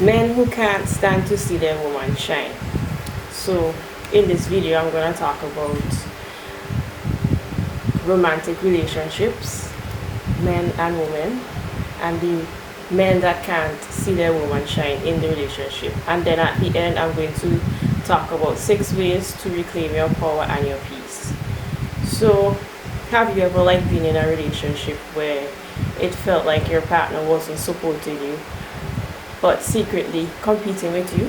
Men who can't stand to see their woman shine. So in this video I'm going to talk about romantic relationships, men and women, and the men that can't see their woman shine in the relationship. And then at the end I'm going to talk about 6 ways to reclaim your power and your peace. So have you ever been in a relationship where it felt like your partner wasn't supporting you but secretly competing with you?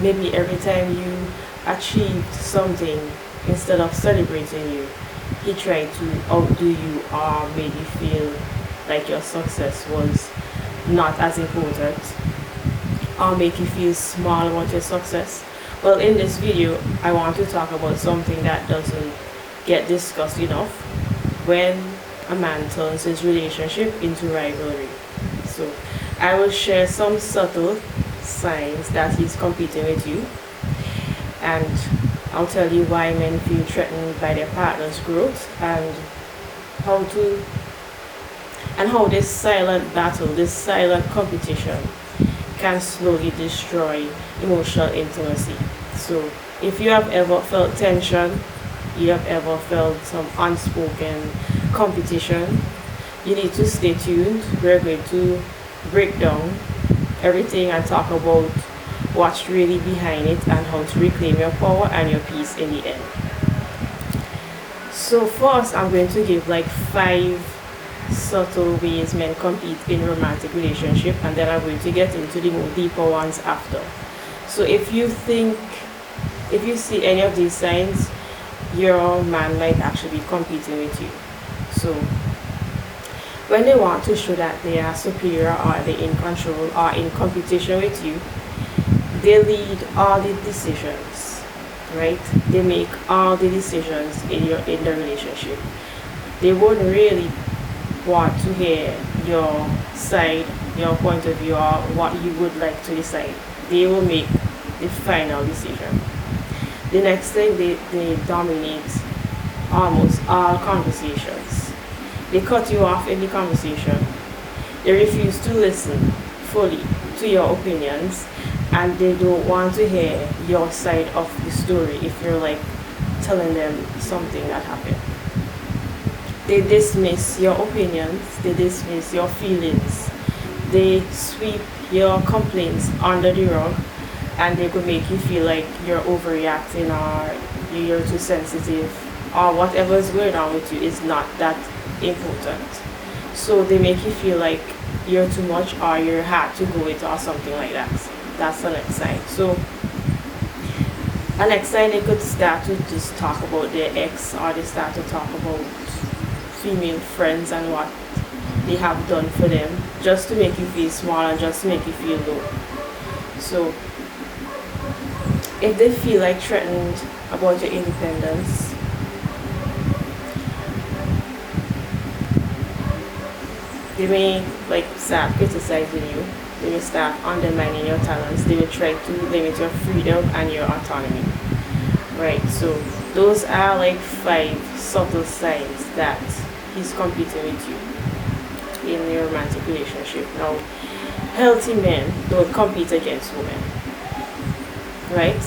Maybe every time you achieved something, instead of celebrating you, he tried to outdo you or made you feel like your success was not as important, or make you feel small about your success. Well, in this video I want to talk about something that doesn't get discussed enough: when a man turns his relationship into rivalry. So I will share some subtle signs that he's competing with you, and I'll tell you why men feel threatened by their partner's growth, and how this silent battle, this silent competition can slowly destroy emotional intimacy. So if you have ever felt tension, you have ever felt some unspoken competition, you need to stay tuned. We're going to break down everything and talk about what's really behind it and how to reclaim your power and your peace in the end. So first I'm going to give 5 subtle ways men compete in romantic relationship, and then I'm going to get into the more deeper ones after. So if you see any of these signs, your man might actually be competing with you. So when they want to show that they are superior, or they're in control, or in competition with you, they lead all the decisions, right? They make all the decisions in the relationship. They won't really want to hear your side, your point of view, or what you would like to decide. They will make the final decision. The next thing, they dominate almost all conversations. They cut you off in the conversation. They refuse to listen fully to your opinions, and they don't want to hear your side of the story if you're telling them something that happened. They dismiss your opinions, they dismiss your feelings, they sweep your complaints under the rug, and they could make you feel like you're overreacting, or you're too sensitive, or whatever's going on with you is not that important. So they make you feel like you're too much, or you're hard to go with, or something like that. That's the next sign. So the next sign, they could start to just talk about their ex, or they start to talk about female friends and what they have done for them, just to make you feel small and just to make you feel low. So if they feel threatened about your independence, they may start criticizing you. They will start undermining your talents. They will try to limit your freedom and your autonomy. Right, so those are 5 subtle signs that he's competing with you in your romantic relationship. Now, healthy men don't compete against women. Right?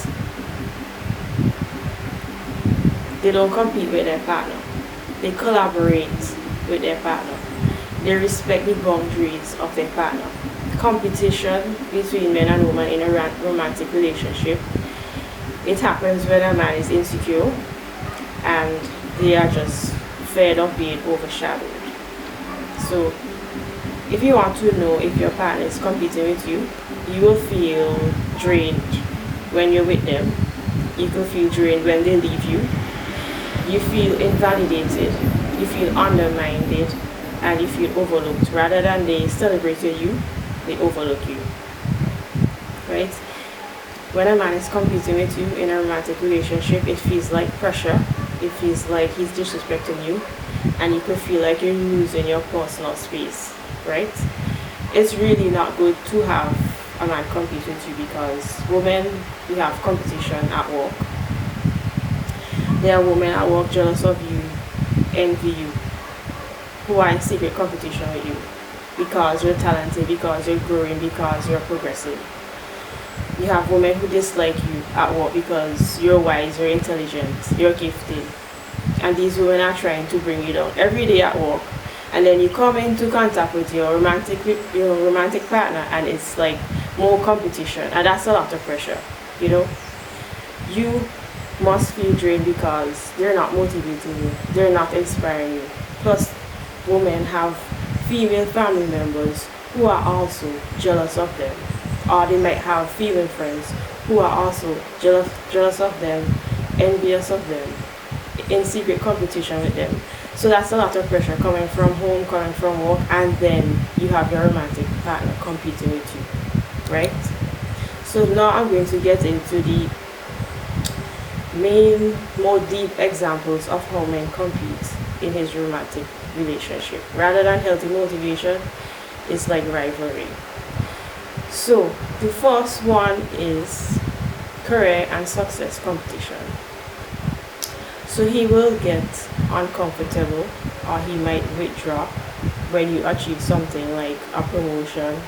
They don't compete with their partner. They collaborate with their partner. They respect the boundaries of their partner. Competition between men and women in a romantic relationship, it happens when a man is insecure and they are just fed of being overshadowed. So if you want to know if your partner is competing with you, you will feel drained when you're with them. You can feel drained when they leave you. You feel invalidated. You feel undermined, and you feel overlooked. Rather than they celebrating you, they overlook you. Right? When a man is competing with you in a romantic relationship, it feels like pressure. It feels like he's disrespecting you, and you could feel like you're losing your personal space. Right? It's really not good to have a man compete with you, because women, we have competition at work. There are women at work jealous of you, envy you, who are in secret competition with you. because you're talented, because you're growing, because you're progressing. You have women who dislike you at work because you're wise, you're intelligent, you're gifted. And these women are trying to bring you down every day at work. And then you come into contact with your romantic partner, and it's like more competition, and that's a lot of pressure. You know, you must feel drained because they're not motivating you, they're not inspiring you. Plus, women have female family members who are also jealous of them, or they might have female friends who are also jealous of them, envious of them, in secret competition with them. So that's a lot of pressure coming from home, coming from work, and then you have your romantic partner competing with you, right? So now I'm going to get into the main, more deep examples of how men compete in his romantic relationship. Rather than healthy motivation, it's like rivalry. So the first one is career and success competition. So he will get uncomfortable, or he might withdraw when you achieve something like a promotion,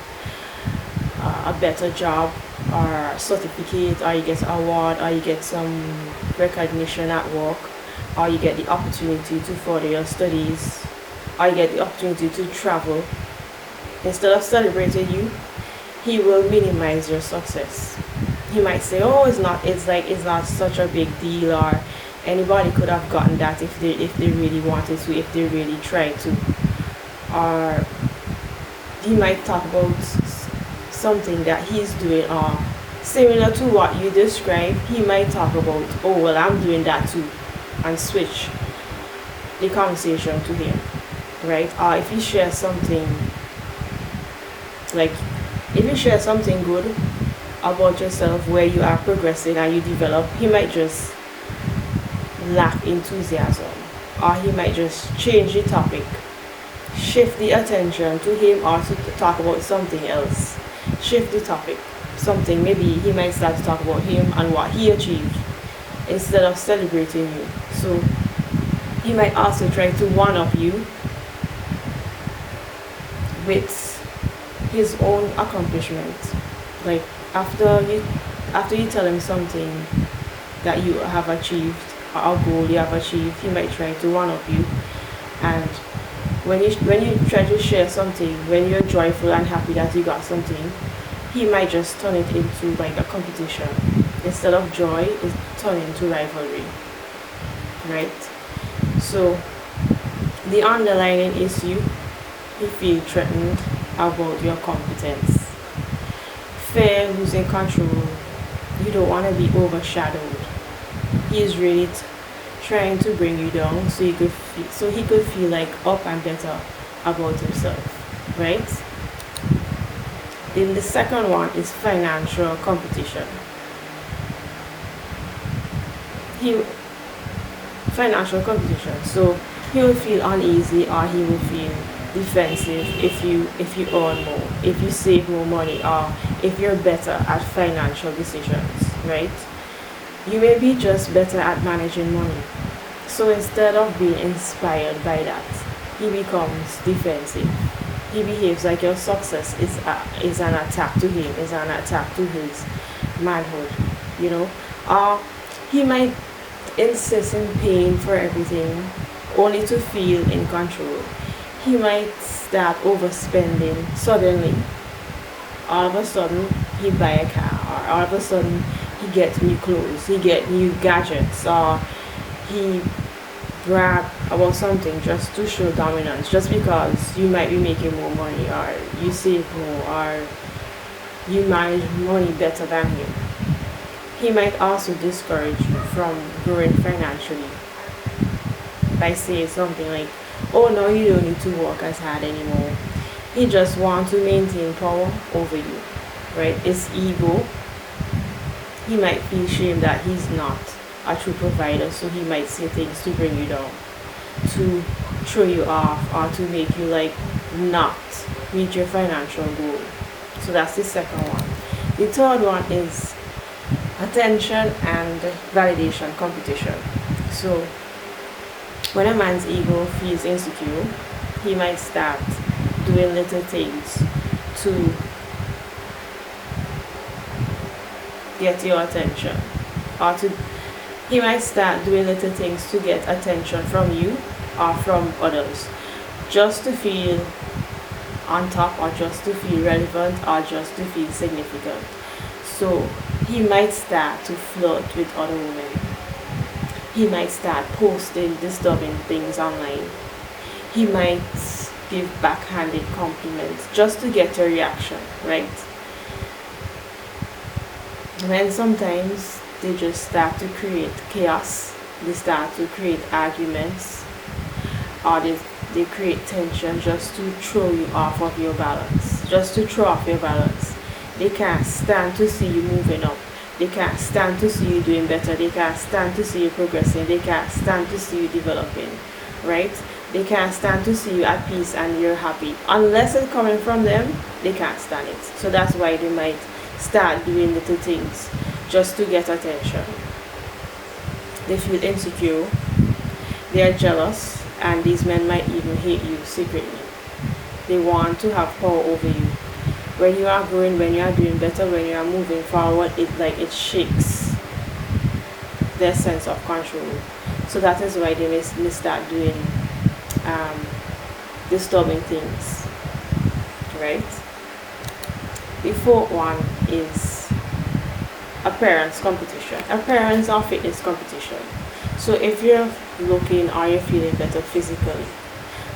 a better job, or a certificate, or you get an award, or you get some recognition at work, or you get the opportunity to further your studies, or you get the opportunity to travel. Instead of celebrating you, he will minimize your success. He might say, "Oh, it's not such a big deal," or anybody could have gotten that if they really wanted to, if they really tried to. Or he might talk about something that he's doing, or similar to what you described. He might talk about, "Oh, well, I'm doing that too," and switch the conversation to him, right? Or if you share something, like if you share something good about yourself where you are progressing and you develop, he might just lack enthusiasm, or he might just change the topic, shift the attention to him, or to talk about something else. Shift the topic, something, maybe he might start to talk about him and what he achieved instead of celebrating you. So he might also try to one up you with his own accomplishment. Like after you tell him something that you have achieved, or a goal you have achieved, he might try to one up you. And when you try to share something, when you're joyful and happy that you got something, he might just turn it into like a competition. Instead of joy, it turn into rivalry, right? So the underlying issue, you feel threatened about your competence. Fear losing control. You don't want to be overshadowed. He is really trying to bring you down so he could feel like up and better about himself, right? Then the second one is financial competition. Financial competition. So he will feel uneasy, or he will feel defensive if you earn more, if you save more money, or if you're better at financial decisions, right? You may be just better at managing money. So instead of being inspired by that, he becomes defensive. He behaves like your success is an attack to him, is an attack to his manhood, you know. Or he might insist in paying for everything only to feel in control. He might start overspending suddenly. All of a sudden, he buy a car, or all of a sudden, he gets new clothes, he get new gadgets, or he brag about something just to show dominance, just because you might be making more money, or you save more, or you manage money better than him. He might also discourage you from growing financially by saying something like, "Oh no, you don't need to work as hard anymore." He just wants to maintain power over you, right? It's ego. He might feel shame that he's not a true provider, so he might say things to bring you down, to throw you off, or to make you like not reach your financial goal. So that's the second one. The third one is attention and validation competition. So when a man's ego feels insecure, he might start doing doing little things to get your attention, or to he might start doing little things to get attention from you or from others, just to feel on top, or just to feel relevant, or just to feel significant. So he might start to flirt with other women. He might start posting disturbing things online. He might give backhanded compliments just to get a reaction, right? And then sometimes they just start to create chaos. They start to create arguments, or they create tension just to throw you off of your balance. Just to throw off your balance. They can't stand to see you moving up. They can't stand to see you doing better. They can't stand to see you progressing. They can't stand to see you developing, right? They can't stand to see you at peace and you're happy. Unless it's coming from them, they can't stand it. So that's why they might start doing little things just to get attention. They feel insecure. They are jealous, and these men might even hate you secretly. They want to have power over you. When you are growing, when you are doing better, when you are moving forward, it shakes their sense of control. So that is why they may start doing disturbing things, right? The fourth one is appearance competition. Appearance or fitness competition. So if you're looking or you're feeling better physically,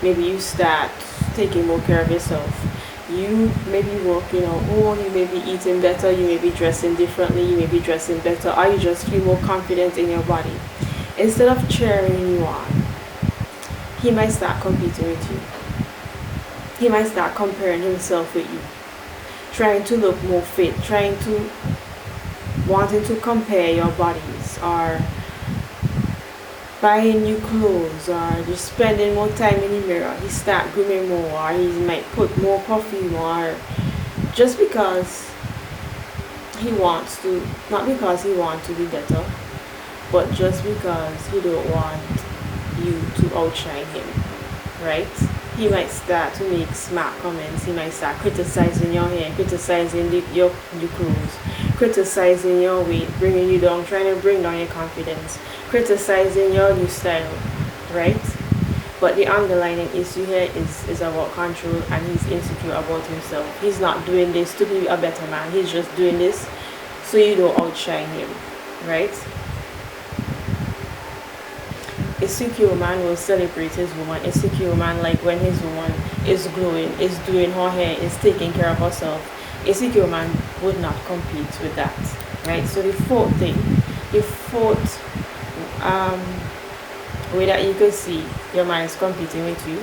maybe you start taking more care of yourself. You may be working on, you may be eating better, you may be dressing differently, you may be dressing better, or you just feel more confident in your body. Instead of cheering you on, he might start competing with you. He might start comparing himself with you, trying to look more fit, wanting to compare your bodies, or buying new clothes, or just spending more time in the mirror. He start grooming more, or he might put more perfume, or just because he wants to, not because he wants to be better, but just because he don't want you to outshine him, right? He might start to make smart comments. He might start criticizing your hair, criticizing your clothes, criticizing your weight, bringing you down, trying to bring down your confidence, criticizing your new style, right? But the underlying issue here is about control, and he's insecure about himself. He's not doing this to be a better man. He's just doing this so you don't outshine him, right? A secure man will celebrate his woman. A secure man, like when his woman is glowing, is doing her hair, is taking care of herself. A secure man would not compete with that, right? So the fourth way that you could see your man is competing with you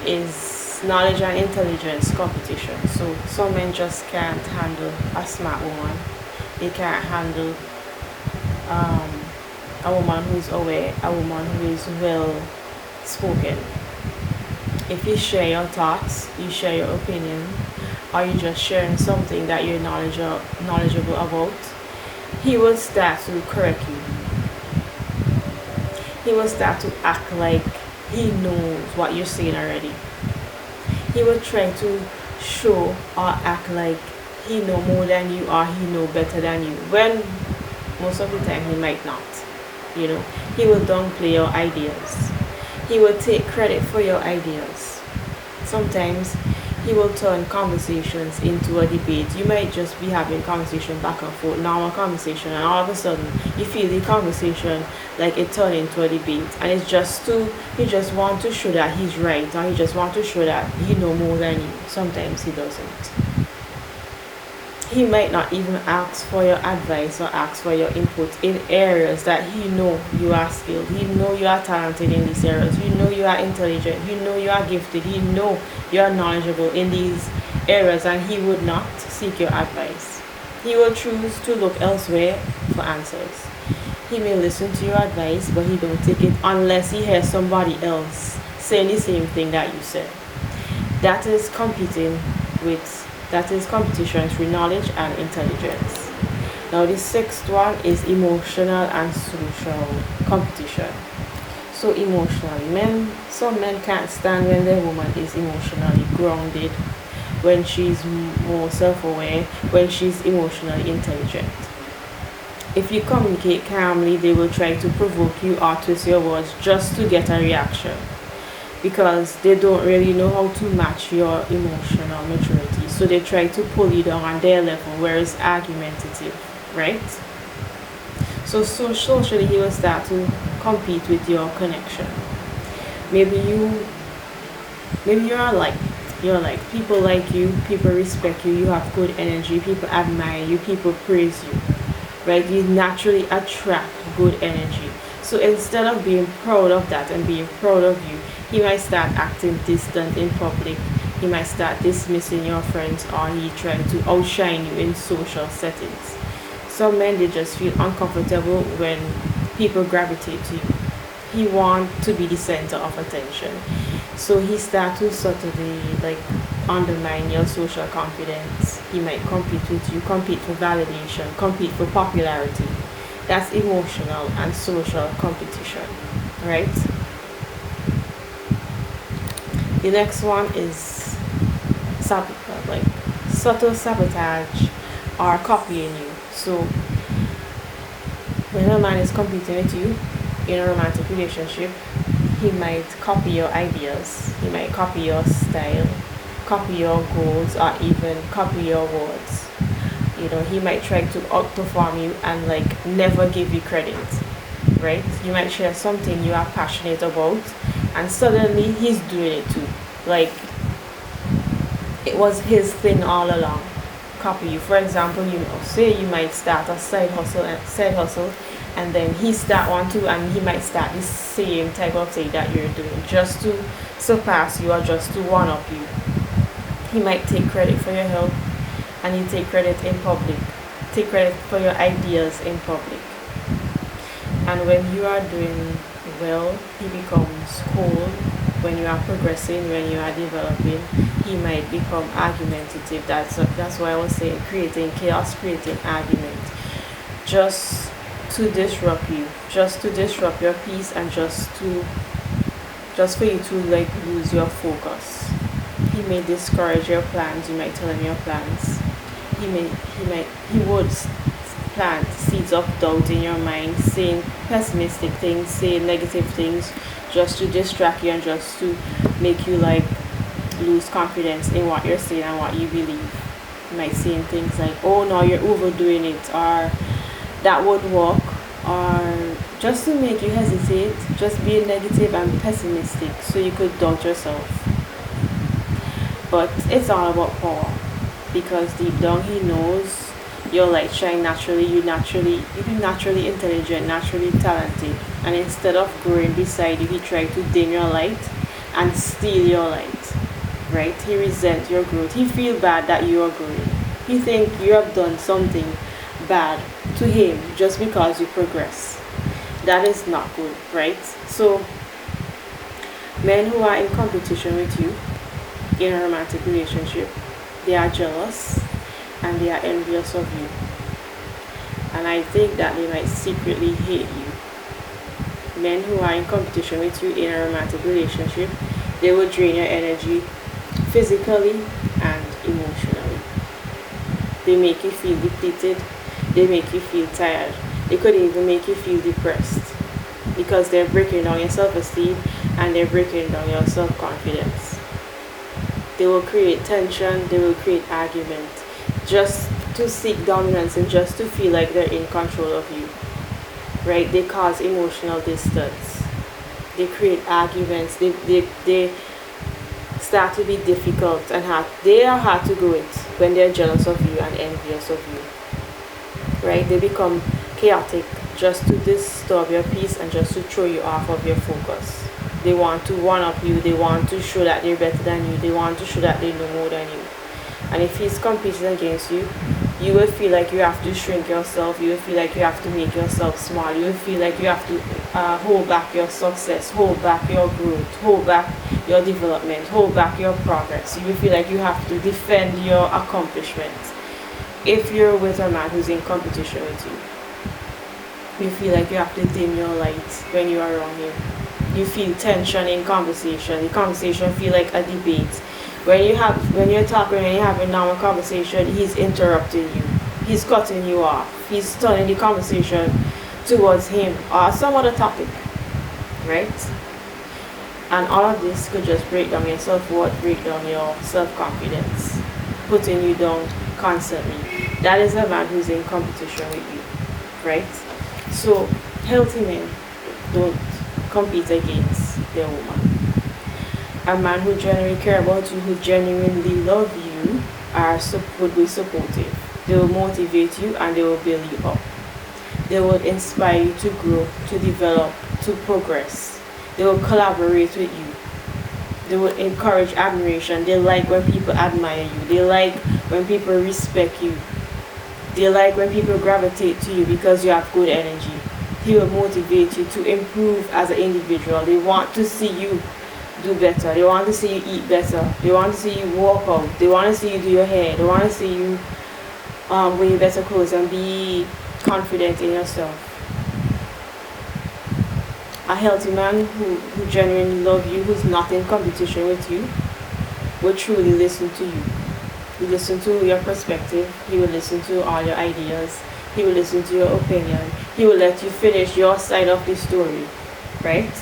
is knowledge and intelligence competition. So some men just can't handle a smart woman. They can't handle a woman who is aware, a woman who is well spoken. If you share your thoughts, you share your opinion, or you just sharing something that you're knowledgeable about, he will start to correct you. He will start to act like he knows what you're saying already. He will try to show or act like he know more than you, or he know better than you, when most of the time he might not. He will downplay your ideas. He will take credit for your ideas. Sometimes he will turn conversations into a debate. You might just be having conversation back and forth, normal conversation, and all of a sudden you feel the conversation like it turned into a debate, and he just want to show that he's right, or he just want to show that he know more than you. Sometimes he doesn't. He might not even ask for your advice or ask for your input in areas that he know you are skilled. He know you are talented in these areas. You know you are intelligent. You know you are gifted. He know you are knowledgeable in these areas, and he would not seek your advice. He will choose to look elsewhere for answers. He may listen to your advice, but he don't take it unless he hears somebody else saying the same thing that you said. That is competition through knowledge and intelligence. Now the sixth one is emotional and social competition. So emotionally, some men can't stand when their woman is emotionally grounded, when she's more self-aware, when she's emotionally intelligent. If you communicate calmly, they will try to provoke you or twist your words just to get a reaction, because they don't really know how to match your emotional maturity. So they try to pull you down on their level, whereas argumentative, right? So socially, he will start to compete with your connection. Maybe you're like people like you, people respect you, you have good energy, people admire you, people praise you, right? You naturally attract good energy. So instead of being proud of that and being proud of you, he might start acting distant in public. He might start dismissing your friends, or he trying to outshine you in social settings. Some men, they just feel uncomfortable when people gravitate to you. He want to be the center of attention. So he start to subtly like undermine your social confidence. He might compete with you, compete for validation, compete for popularity. That's emotional and social competition, right? The next one is like subtle sabotage or copying you. So when a man is competing with you in a romantic relationship, he might copy your ideas, he might copy your style, copy your goals, or even copy your words. He might try to outperform you and like never give you credit, right? You might share something you are passionate about, and suddenly he's doing it too. Like it was his thing all along. Copy you. For example, say you might start a side hustle, and then he start one too, and he might start the same type of thing that you're doing, just to surpass you or just to one up you. He might take credit for your help, and you take credit in public. Take credit for your ideas in public. And when you are doing well, he becomes cold. When you are progressing, when you are developing, he might become argumentative. That's why I was saying creating chaos, creating argument, just to disrupt you, just to disrupt your peace, and just for you to like lose your focus. He may discourage your plans. You might tell him your plans. He would plant seeds of doubt in your mind, saying pessimistic things, saying negative things, just to distract you and just to make you like lose confidence in what you're saying and what you believe. You might saying things like, "Oh no, you're overdoing it," or "that would work," or just to make you hesitate, just being negative and pessimistic so you could doubt yourself. But it's all about power, because deep down he knows your light shine naturally. You're naturally intelligent, naturally talented, and instead of growing beside you, he tried to dim your light and steal your light. Right? He resents your growth. He feel bad that you are growing. He think you have done something bad to him just because you progress. That is not good, right? So men who are in competition with you in a romantic relationship, they are jealous and they are envious of you. And I think that they might secretly hate you. Men who are in competition with you in a romantic relationship, they will drain your energy physically and emotionally. They make you feel depleted, they make you feel tired, they could even make you feel depressed, because they're breaking down your self-esteem and they're breaking down your self-confidence. They will create tension, they will create argument, just to seek dominance and just to feel like they're in control of you, right? They cause emotional distance, they create arguments, they start to be difficult and they are hard to go with when they're jealous of you and envious of you, right? They become chaotic just to disturb your peace and just to throw you off of your focus. They want to one up you, they want to show that they're better than you, they want to show that they know more than you. And if he's competing against you, you will feel like you have to shrink yourself, you will feel like you have to make yourself small, you will feel like you have to hold back your success, hold back your growth, hold back your development, hold back your progress. You will feel like you have to defend your accomplishments. If you're with a man who's in competition with you, you feel like you have to dim your light when you are around him. You feel tension in conversation. The conversation feel like a debate. When you're talking and you're having normal conversation, he's interrupting you. He's cutting you off. He's turning the conversation towards him or some other topic, right? And all of this could just break down your self-worth, break down your self-confidence, putting you down constantly. That is a man who's in competition with you, right? So healthy men don't compete against their woman. A man who genuinely care about you, who genuinely love you, would be supportive. They will motivate you and they will build you up. They will inspire you to grow, to develop, to progress. They will collaborate with you. They will encourage admiration. They like when people admire you. They like when people respect you. They like when people gravitate to you because you have good energy. He will motivate you to improve as an individual. They want to see you do better. They want to see you eat better. They want to see you walk out. They want to see you do your hair. They want to see you wear better clothes and be confident in yourself. A healthy man who genuinely loves you, who's not in competition with you, will truly listen to you. He will listen to your perspective. He will listen to all your ideas. He will listen to your opinion. He will let you finish your side of the story, right?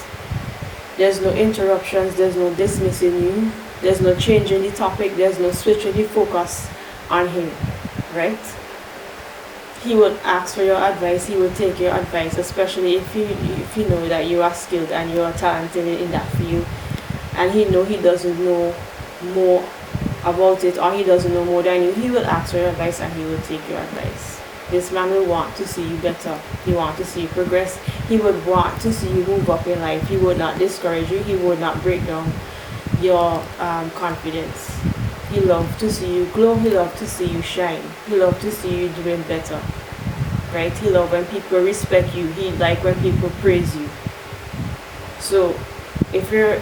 There's no interruptions. There's no dismissing you. There's no changing the topic. There's no switching the focus on him, right? He would ask for your advice. He would take your advice, especially if you know that you are skilled and you are talented in that field, and he doesn't know more about it, or he doesn't know more than you. He will ask for your advice and he will take your advice. This man will want to see you better. He wants to see you progress. He would want to see you move up in life. He would not discourage you. He would not break down your confidence. He loves to see you glow. He loves to see you shine. He loves to see you doing better, right? He loves when people respect you. He likes when people praise you. So if you're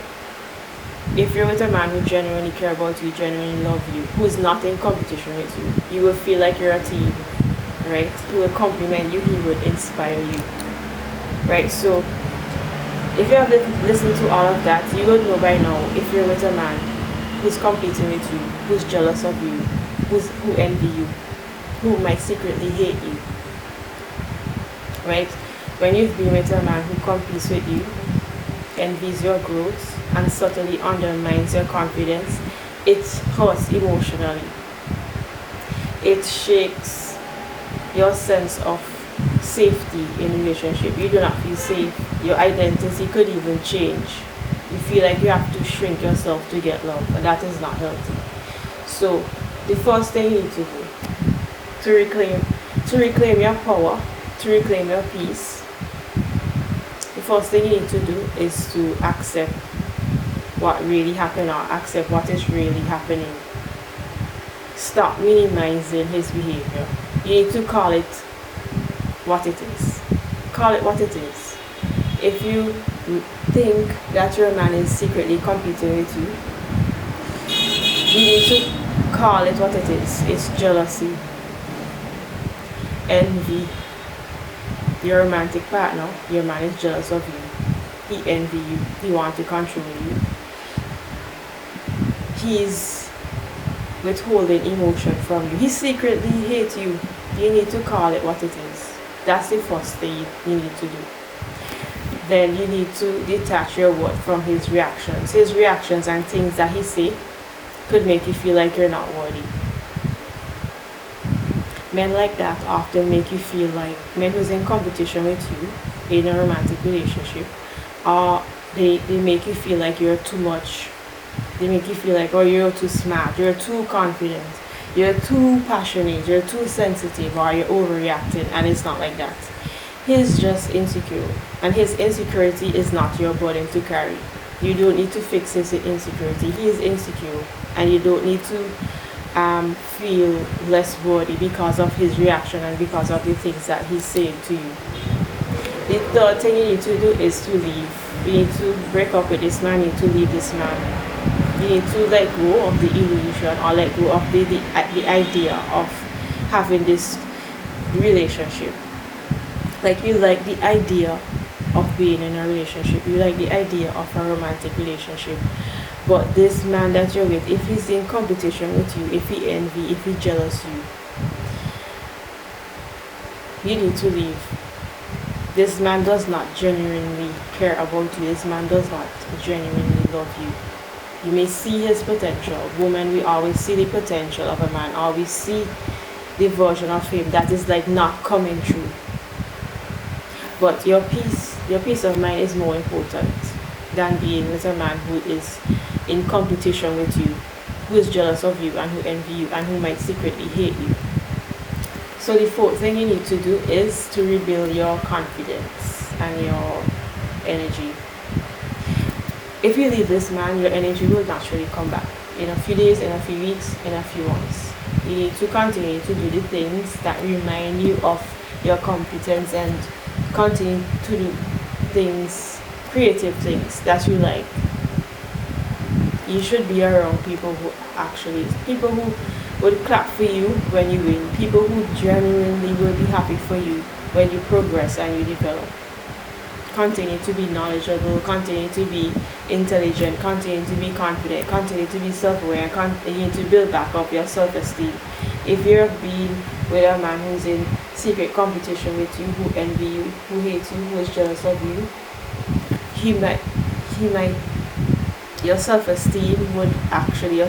with a man who genuinely care about you, genuinely love you, who is not in competition with you, you will feel like you're a team, right? He will compliment you. He would inspire you, right? So if you have listened to all of that, you would know by now if you're with a man who's competing with you, who's jealous of you, who envy you, who might secretly hate you, right? When you've been with a man who competes with you, envies your growth, and subtly undermines your confidence, it hurts emotionally. It shakes your sense of safety in a relationship. You do not feel safe. Your identity could even change. You feel like you have to shrink yourself to get love, and that is not healthy. So the first thing you need to do to reclaim your power, to reclaim your peace, the first thing you need to do is to accept what really happened, or accept what is really happening. Stop minimizing his behavior. You need to call it what it is. Call it what it is. If you think that your man is secretly competing with you need to call it what it is. It's jealousy, envy. Your romantic partner, your man is jealous of you. He envy you. He wants to control you. He's withholding emotion from you. He secretly hates you. You need to call it what it is. That's the first thing you need to do. Then you need to detach your word from his reactions. His reactions and things that he say could make you feel like you're not worthy. Men like that often make you feel like men who's in competition with you in a romantic relationship, they make you feel like you're too much. They make you feel like, oh, you're too smart, you're too confident, you're too passionate, you're too sensitive, or you're overreacting, and it's not like that. He's just insecure, and his insecurity is not your burden to carry. You don't need to fix his insecurity. He is insecure, and you don't need to feel less worthy because of his reaction and because of the things that he's saying to you. The third thing you need to do is to leave. You need to break up with this man. You need to leave this man. You need to let go of the illusion, or let go of the idea of having this relationship. Like, you like the idea of being in a relationship. You like the idea of a romantic relationship. But this man that you're with, if he's in competition with you, if he envy, if he jealous you need to leave. This man does not genuinely care about you. This man does not genuinely love you. You may see his potential. Women, we always see the potential of a man. Always see the version of him that is like not coming true. But your peace of mind is more important than being with a man who is in competition with you, who is jealous of you and who envy you and who might secretly hate you. So the fourth thing you need to do is to rebuild your confidence and your energy. If you leave this man, your energy will naturally come back in a few days, in a few weeks, in a few months. You need to continue to do the things that remind you of your competence and continue to do things, creative things that you like. You should be around people who would clap for you when you win, people who genuinely will be happy for you when you progress and you develop. Continue to be knowledgeable, continue to be intelligent, continue to be confident, continue to be self-aware, continue to build back up your self-esteem. If you're being with a man who's in secret competition with you, who envy you, who hates you, who is jealous of you, he might your self-esteem, your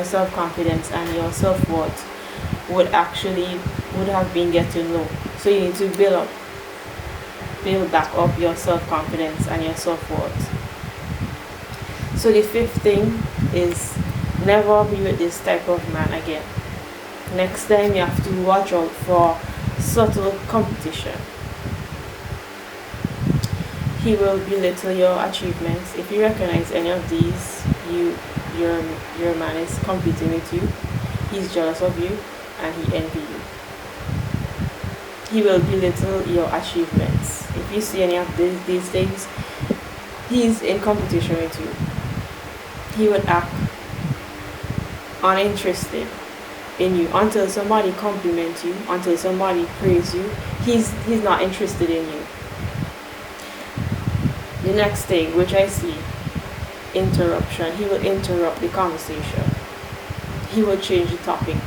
self-confidence and your self-worth would have been getting low. So you need to build back up your self-confidence and your self-worth. So the fifth thing is never be with this type of man again. Next time you have to watch out for subtle competition. He will belittle your achievements. If you recognize any of these, your man is competing with you, he's jealous of you, and he envies you. He will belittle your achievements. If you see any of these things, he's in competition with you. He would act uninterested in you until somebody compliments you, until somebody praises you. He's not interested in you. The next thing, which I see, interruption. He will interrupt the conversation. He will change the topic.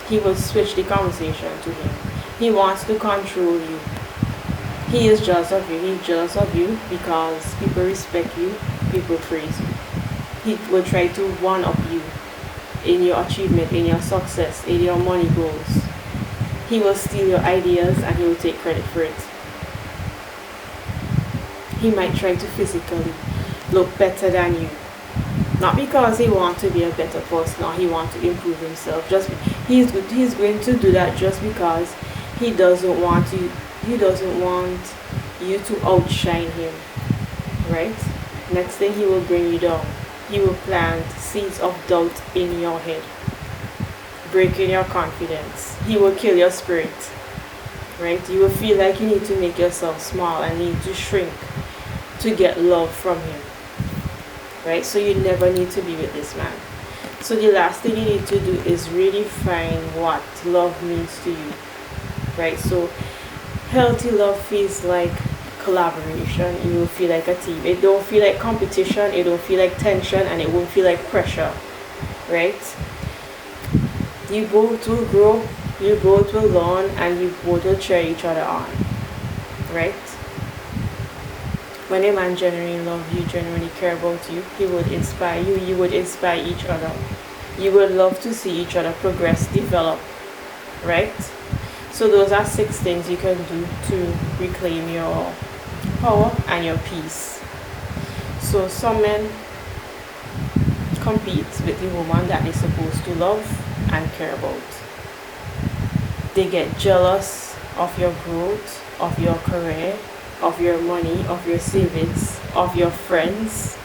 He will switch the conversation to him. He wants to control you. He is jealous of you. He's jealous of you because people respect you, people praise you. He will try to one-up you in your achievement, in your success, in your money goals. He will steal your ideas and he will take credit for it. He might try to physically look better than you. Not because he wants to be a better person or he wants to improve himself. He's going to do that just because he doesn't want you to outshine him. Right? Next thing, he will bring you down. He will plant seeds of doubt in your head, breaking your confidence. He will kill your spirit. Right? You will feel like you need to make yourself small and need to shrink to get love from him. Right? So you never need to be with this man. So the last thing you need to do is redefine what love means to you. Right? So healthy love feels like collaboration. You will feel like a team. It don't feel like competition, it don't feel like tension, and it won't feel like pressure. Right? You both will grow, you both will learn, and you both will cheer each other on. Right? When a man genuinely loves you, genuinely care about you, he would inspire you, you would inspire each other. You would love to see each other progress, develop. Right? So those are 6 things you can do to reclaim your power and your peace. So some men compete with the woman that they're supposed to love and care about. They get jealous of your growth, of your career, of your money, of your savings, of your friends,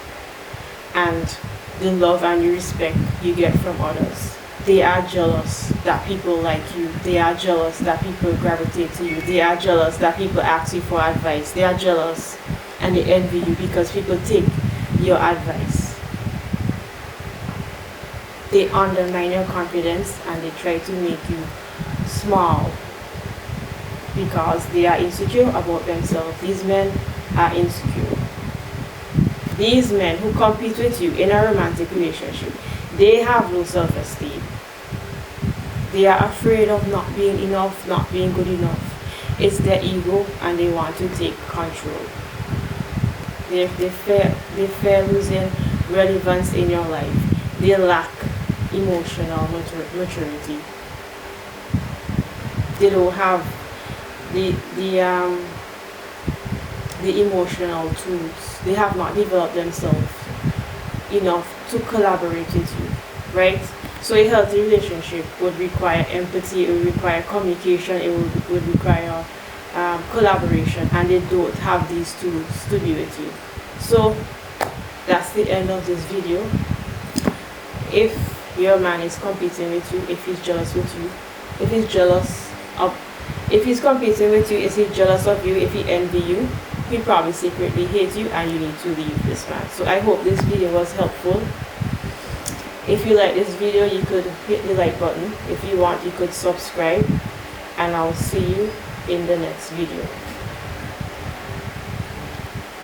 and the love and the respect you get from others. They are jealous that people like you. They are jealous that people gravitate to you. They are jealous that people ask you for advice. They are jealous and they envy you because people take your advice. They undermine your confidence and they try to make you small because they are insecure about themselves. These men are insecure. These men who compete with you in a romantic relationship, they have low self-esteem. They are afraid of not being enough, not being good enough. It's their ego and they want to take control. They fear losing relevance in your life. They lack emotional maturity. They don't have the emotional tools. They have not developed themselves enough to collaborate with you, right? So a healthy relationship would require empathy, it would require communication, it would require collaboration, and they don't have these tools to be with you. So that's the end of this video. If your man is competing with you, if he's jealous with you, if he's competing with you, is he jealous of you, if he envy you, he probably secretly hates you, and you need to leave this man. So I hope this video was helpful. If you like this video, you could hit the like button. If you want, you could subscribe, and I'll see you in the next video.